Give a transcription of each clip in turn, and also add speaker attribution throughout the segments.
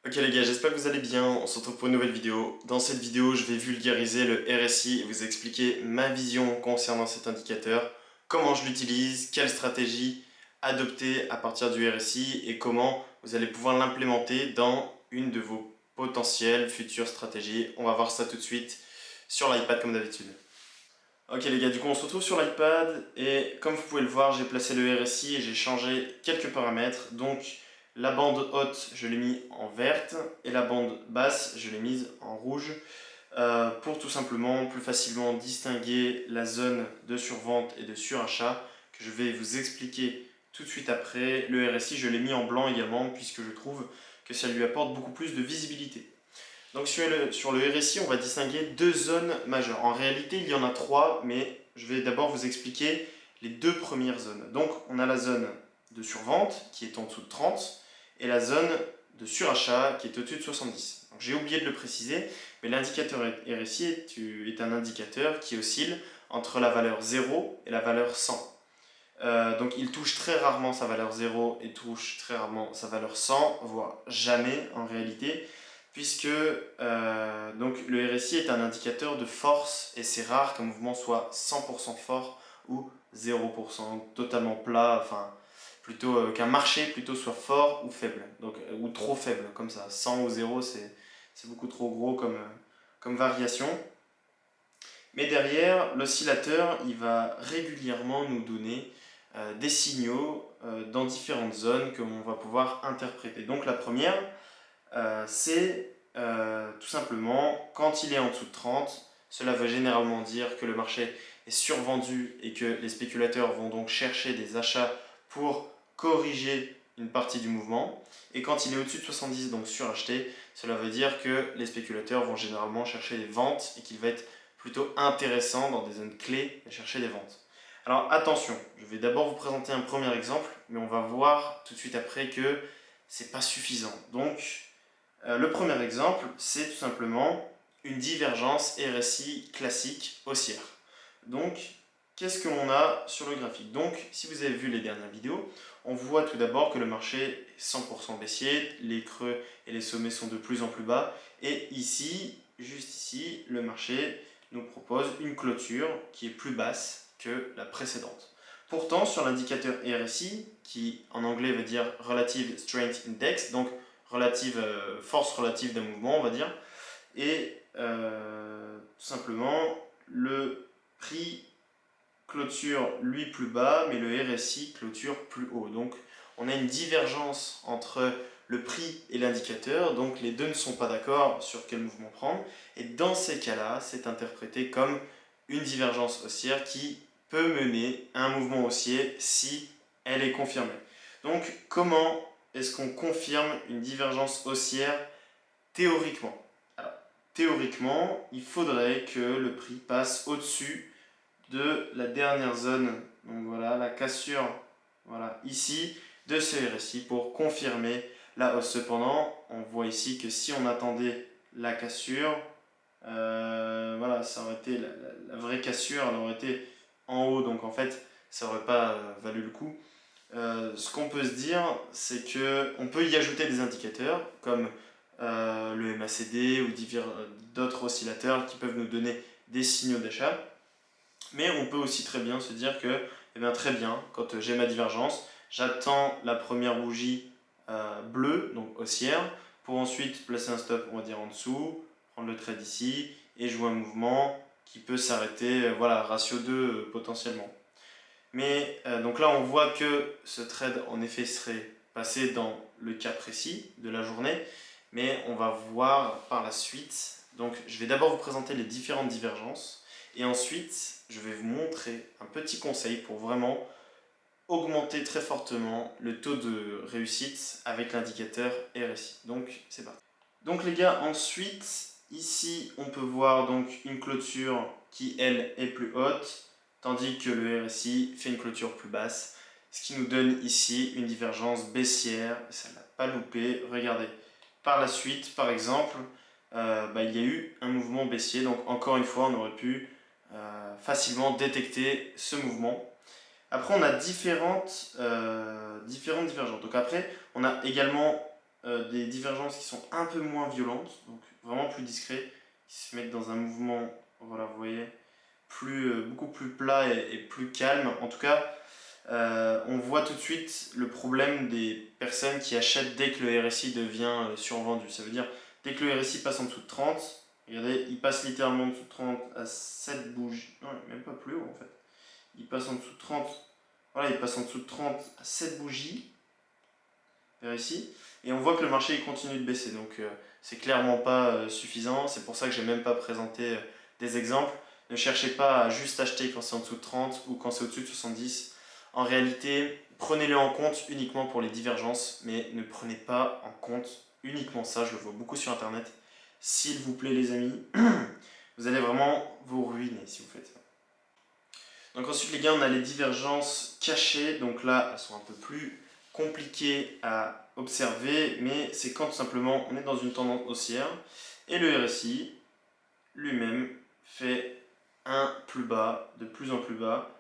Speaker 1: Ok les gars, j'espère que vous allez bien, on se retrouve pour une nouvelle vidéo. Dans cette vidéo, je vais vulgariser le RSI et vous expliquer ma vision concernant cet indicateur, comment je l'utilise, quelle stratégie adopter à partir du RSI et comment vous allez pouvoir l'implémenter dans une de vos potentielles futures stratégies. On va voir ça tout de suite sur l'iPad comme d'habitude. Ok les gars, du coup on se retrouve sur l'iPad et comme vous pouvez le voir, j'ai placé le RSI et j'ai changé quelques paramètres. Donc la bande haute, je l'ai mis en verte et la bande basse, je l'ai mise en rouge pour tout simplement plus facilement distinguer la zone de survente et de surachat que je vais vous expliquer tout de suite après. Le RSI, je l'ai mis en blanc également puisque je trouve que ça lui apporte beaucoup plus de visibilité. Donc sur le RSI, on va distinguer deux zones majeures. En réalité, il y en a trois, mais je vais d'abord vous expliquer les deux premières zones. Donc on a la zone de survente qui est en dessous de 30 et la zone de surachat qui est au-dessus de 70. J'ai oublié de le préciser, mais l'indicateur RSI est un indicateur qui oscille entre la valeur 0 et la valeur 100. Donc il touche très rarement sa valeur 0 et touche très rarement sa valeur 100, voire jamais en réalité, puisque donc le RSI est un indicateur de force et c'est rare qu'un mouvement soit 100% fort ou 0% totalement plat, enfin plutôt qu'un marché plutôt soit fort ou faible, donc, ou trop faible comme ça. 100 ou 0 c'est beaucoup trop gros comme variation. Mais derrière, l'oscillateur il va régulièrement nous donner des signaux dans différentes zones que l'on va pouvoir interpréter. Donc la première, c'est tout simplement quand il est en dessous de 30, cela veut généralement dire que le marché est survendu et que les spéculateurs vont donc chercher des achats pour corriger une partie du mouvement. Et quand il est au-dessus de 70, donc suracheté, cela veut dire que les spéculateurs vont généralement chercher des ventes et qu'il va être plutôt intéressant dans des zones clés de chercher des ventes. Alors attention, je vais d'abord vous présenter un premier exemple, mais on va voir tout de suite après que c'est pas suffisant. Donc le premier exemple, c'est tout simplement une divergence RSI classique haussière. Donc, qu'est-ce que l'on a sur le graphique? Donc, si vous avez vu les dernières vidéos, on voit tout d'abord que le marché est 100% baissier, les creux et les sommets sont de plus en plus bas, et ici, juste ici, le marché nous propose une clôture qui est plus basse que la précédente. Pourtant, sur l'indicateur RSI, qui en anglais veut dire Relative Strength Index, donc force relative d'un mouvement, on va dire, et tout simplement le prix clôture lui plus bas, mais le RSI clôture plus haut. Donc on a une divergence entre le prix et l'indicateur, donc les deux ne sont pas d'accord sur quel mouvement prendre, et dans ces cas-là, c'est interprété comme une divergence haussière qui peut mener à un mouvement haussier si elle est confirmée. Donc comment est-ce qu'on confirme une divergence haussière théoriquement? Alors, théoriquement, il faudrait que le prix passe au-dessus de la dernière zone, donc voilà, la cassure, voilà, ici, de ce RSI pour confirmer la hausse. Cependant, on voit ici que si on attendait la cassure, voilà, ça aurait été la vraie cassure, elle aurait été en haut, donc en fait, ça n'aurait pas valu le coup. Ce qu'on peut se dire, c'est qu'on peut y ajouter des indicateurs comme le MACD ou d'autres oscillateurs qui peuvent nous donner des signaux d'achat. Mais on peut aussi très bien se dire que, eh bien, très bien, quand j'ai ma divergence, j'attends la première bougie bleue, donc haussière, pour ensuite placer un stop, on va dire en dessous, prendre le trade ici et jouer un mouvement qui peut s'arrêter, voilà, ratio 2 potentiellement. Mais donc là, on voit que ce trade, en effet, serait passé dans le cas précis de la journée, mais on va voir par la suite. Donc, je vais d'abord vous présenter les différentes divergences, et ensuite, je vais vous montrer un petit conseil pour vraiment augmenter très fortement le taux de réussite avec l'indicateur RSI. Donc, c'est parti. Donc, les gars, ensuite, ici, on peut voir donc une clôture qui, elle, est plus haute, tandis que le RSI fait une clôture plus basse, ce qui nous donne ici une divergence baissière. Ça n'a pas loupé, regardez. Par la suite, par exemple, il y a eu un mouvement baissier, donc encore une fois, on aurait pu facilement détecter ce mouvement. Après, on a différentes divergences. Donc après, on a également des divergences qui sont un peu moins violentes, donc vraiment plus discrets, qui se mettent dans un mouvement, voilà, vous voyez, beaucoup plus plat et plus calme. En tout cas, on voit tout de suite le problème des personnes qui achètent dès que le RSI devient survendu. Ça veut dire, dès que le RSI passe en dessous de 30, regardez, il passe littéralement en dessous de 30 à 7 bougies, non, même pas plus haut en fait. Il passe en dessous de 30, voilà, il passe en dessous de 30 à 7 bougies, vers ici, et on voit que le marché il continue de baisser, donc c'est clairement pas suffisant. C'est pour ça que j'ai même pas présenté des exemples. Ne cherchez pas à juste acheter quand c'est en dessous de 30 ou quand c'est au-dessus de 70. En réalité, prenez-le en compte uniquement pour les divergences, mais ne prenez pas en compte uniquement ça. Je le vois beaucoup sur internet. S'il vous plaît les amis, vous allez vraiment vous ruiner si vous faites ça. Donc ensuite les gars, on a les divergences cachées. Donc là, elles sont un peu plus compliquées à observer, mais c'est quand tout simplement on est dans une tendance haussière et le RSI lui-même fait un plus bas, de plus en plus bas.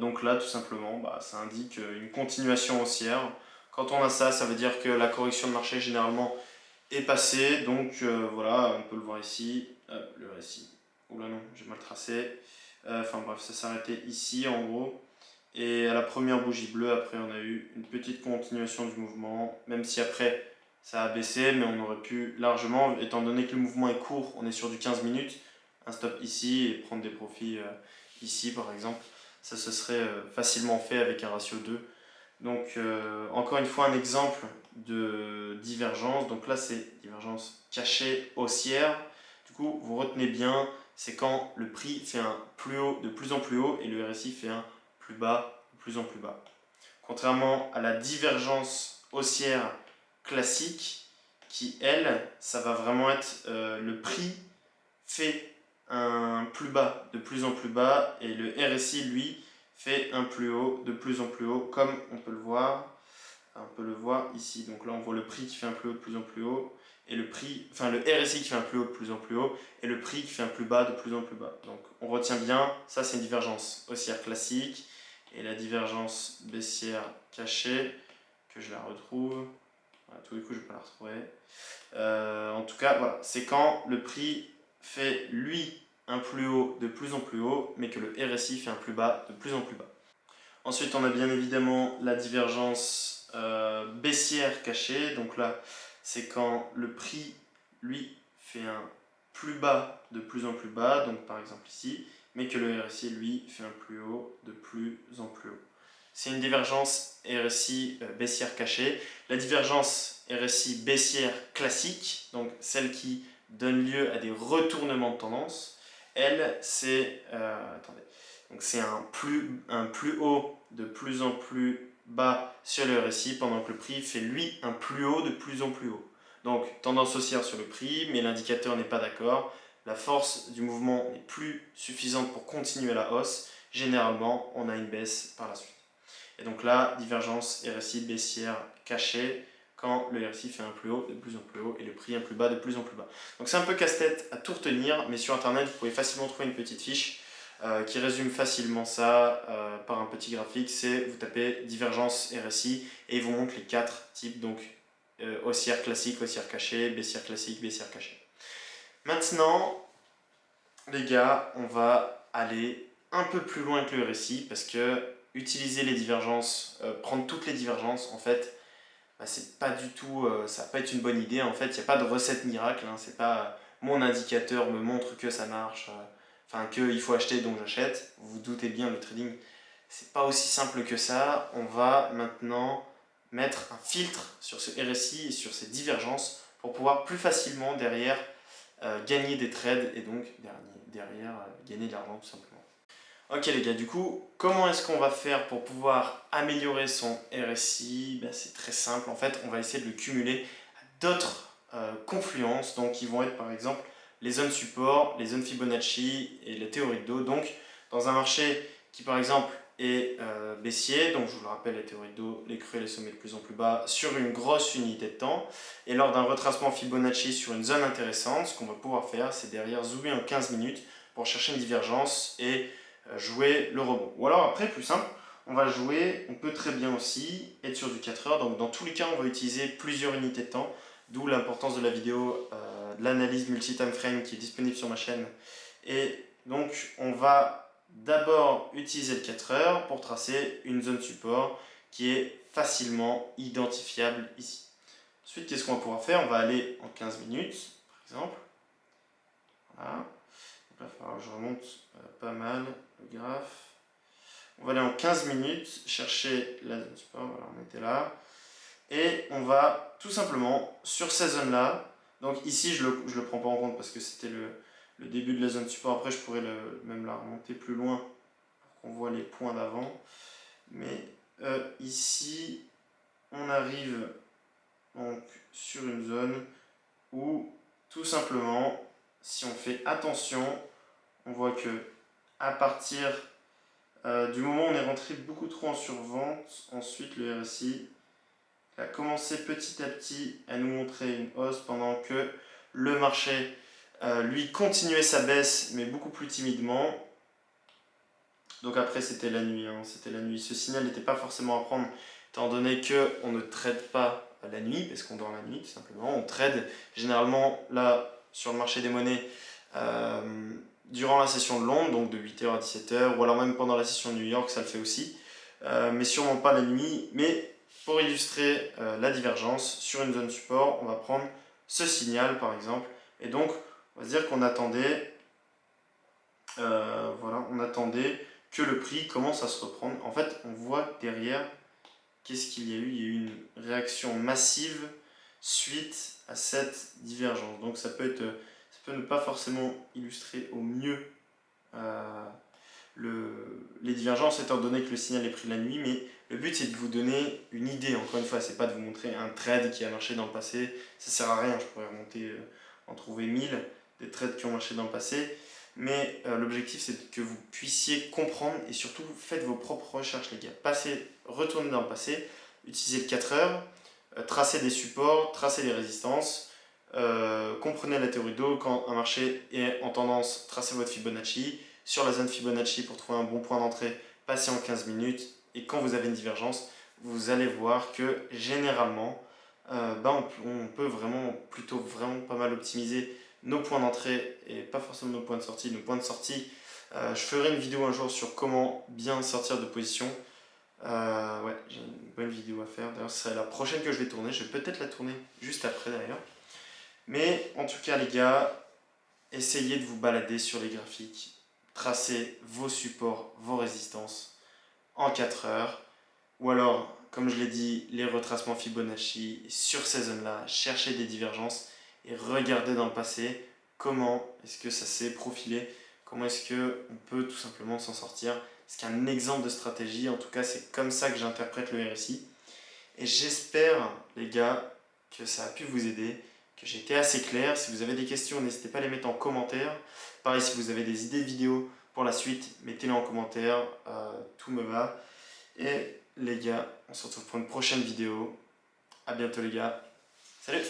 Speaker 1: Donc là, tout simplement, ça indique une continuation haussière. Quand on a ça, ça veut dire que la correction de marché généralement est passée. Donc voilà, on peut le voir ici. Le RSI. Oula non, j'ai mal tracé. Enfin bref, ça s'arrêtait ici en gros. Et à la première bougie bleue, après on a eu une petite continuation du mouvement. Même si après ça a baissé, mais on aurait pu largement, étant donné que le mouvement est court, on est sur du 15 minutes, un stop ici et prendre des profits ici par exemple. Ça se serait facilement fait avec un ratio 2. Donc encore une fois un exemple de divergence. Donc là c'est divergence cachée haussière. Du coup vous retenez bien, c'est quand le prix fait un plus haut de plus en plus haut et le RSI fait un plus bas de plus en plus bas. Contrairement à la divergence haussière classique qui elle, ça va vraiment être le prix fait un plus bas de plus en plus bas et le RSI lui fait un plus haut de plus en plus haut comme on peut le voir. On peut le voir ici, donc là on voit le prix qui fait un plus haut de plus en plus haut et le prix, enfin le RSI qui fait un plus haut de plus en plus haut et le prix qui fait un plus bas de plus en plus bas. Donc on retient bien, ça c'est une divergence haussière classique et la divergence baissière cachée, que je la retrouve, à tous les coups je ne vais pas la retrouver. En tout cas voilà, c'est quand le prix fait lui un plus haut de plus en plus haut mais que le RSI fait un plus bas de plus en plus bas. Ensuite, on a bien évidemment la divergence baissière cachée. Donc là, c'est quand le prix, lui, fait un plus bas de plus en plus bas, donc par exemple ici, mais que le RSI, lui, fait un plus haut de plus en plus haut. C'est une divergence RSI baissière cachée. La divergence RSI baissière classique, donc celle qui donne lieu à des retournements de tendance, elle, c'est... attendez. Donc c'est un plus haut de plus en plus bas sur le RSI pendant que le prix fait lui un plus haut de plus en plus haut. Donc tendance haussière sur le prix, mais l'indicateur n'est pas d'accord. La force du mouvement n'est plus suffisante pour continuer la hausse. Généralement, on a une baisse par la suite. Et donc là, divergence RSI baissière cachée quand le RSI fait un plus haut de plus en plus haut et le prix un plus bas de plus en plus bas. Donc c'est un peu casse-tête à tout retenir, mais sur internet, vous pouvez facilement trouver une petite fiche qui résume facilement ça par un petit graphique. C'est vous tapez divergence RSI et il vous montre les 4 types, donc haussière classique, haussière cachée, baissière classique, baissière cachée. Maintenant, les gars, on va aller un peu plus loin que le RSI parce que utiliser les divergences, prendre toutes les divergences, en fait, c'est pas du tout, ça va pas être une bonne idée. En fait, il n'y a pas de recette miracle. Hein, c'est pas mon indicateur me montre que ça marche, enfin qu'il faut acheter donc j'achète. Vous vous doutez bien, le trading, c'est pas aussi simple que ça. On va maintenant mettre un filtre sur ce RSI et sur ces divergences pour pouvoir plus facilement derrière gagner des trades et donc derrière gagner de l'argent tout simplement. Ok les gars, du coup, comment est-ce qu'on va faire pour pouvoir améliorer son RSI? C'est très simple, en fait, on va essayer de le cumuler à d'autres confluences, donc qui vont être par exemple les zones support, les zones Fibonacci et les théories de dos. Donc, dans un marché qui par exemple est baissier, donc je vous le rappelle, les théories de dos, les creux et les sommets de plus en plus bas sur une grosse unité de temps, et lors d'un retracement Fibonacci sur une zone intéressante, ce qu'on va pouvoir faire, c'est derrière zoomer en 15 minutes pour chercher une divergence et jouer le rebond. Ou alors après, plus simple, on va jouer, on peut très bien aussi être sur du 4 heures. Donc dans tous les cas, on va utiliser plusieurs unités de temps, d'où l'importance de la vidéo, de l'analyse multi-time frame qui est disponible sur ma chaîne. Et donc on va d'abord utiliser le 4 heures pour tracer une zone support qui est facilement identifiable ici. Ensuite, qu'est-ce qu'on va pouvoir faire? On va aller en 15 minutes, par exemple. Voilà. Donc là, il va falloir que je remonte pas mal le graphe. On va aller en 15 minutes chercher la zone support. Voilà, on était là. Et on va tout simplement, sur ces zones-là, donc ici, je le prends pas en compte parce que c'était le début de la zone support. Après, je pourrais même la remonter plus loin pour qu'on voit les points d'avant. Mais ici, on arrive donc sur une zone où tout simplement, si on fait attention, on voit que à partir du moment où on est rentré beaucoup trop en survente, ensuite le RSI a commencé petit à petit à nous montrer une hausse pendant que le marché lui continuait sa baisse mais beaucoup plus timidement. Donc après c'était la nuit, c'était la nuit. Ce signal n'était pas forcément à prendre étant donné qu'on ne trade pas la nuit parce qu'on dort la nuit tout simplement. On trade généralement là sur le marché des monnaies durant la session de Londres, donc de 8h à 17h, ou alors même pendant la session de New York, ça le fait aussi, mais sûrement pas la nuit. Mais pour illustrer la divergence sur une zone support, on va prendre ce signal par exemple, et donc on va se dire qu'on attendait, voilà, on attendait que le prix commence à se reprendre. En fait, on voit derrière, qu'est-ce qu'il y a eu? Il y a eu une réaction massive suite à cette divergence. Donc ça peut ne pas forcément illustrer au mieux les divergences étant donné que le signal est pris la nuit, mais le but c'est de vous donner une idée. Encore une fois, c'est pas de vous montrer un trade qui a marché dans le passé, ça sert à rien. Je pourrais remonter, en trouver 1000 des trades qui ont marché dans le passé, mais l'objectif c'est que vous puissiez comprendre et surtout faites vos propres recherches, les gars. Retournez dans le passé, utilisez le 4 heures, tracez des supports, tracez des résistances. Comprenez la théorie d'eau. Quand un marché est en tendance, tracez votre Fibonacci. Sur la zone Fibonacci, pour trouver un bon point d'entrée, passez en 15 minutes. Et quand vous avez une divergence, vous allez voir que généralement, on peut vraiment pas mal optimiser nos points d'entrée et pas forcément nos points de sortie. Nos points de sortie, je ferai une vidéo un jour sur comment bien sortir de position. Ouais, j'ai une bonne vidéo à faire. D'ailleurs, ce serait la prochaine que je vais tourner. Je vais peut-être la tourner juste après d'ailleurs. Mais en tout cas les gars, essayez de vous balader sur les graphiques, tracez vos supports, vos résistances en 4 heures, ou alors, comme je l'ai dit, les retracements Fibonacci sur ces zones-là, cherchez des divergences et regardez dans le passé comment est-ce que ça s'est profilé, comment est-ce qu'on peut tout simplement s'en sortir. C'est qu'un exemple de stratégie, en tout cas c'est comme ça que j'interprète le RSI. Et j'espère les gars que ça a pu vous aider, que j'ai été assez clair. Si vous avez des questions, n'hésitez pas à les mettre en commentaire. Pareil, si vous avez des idées de vidéos pour la suite, mettez-les en commentaire, tout me va. Et les gars, on se retrouve pour une prochaine vidéo. A bientôt les gars. Salut!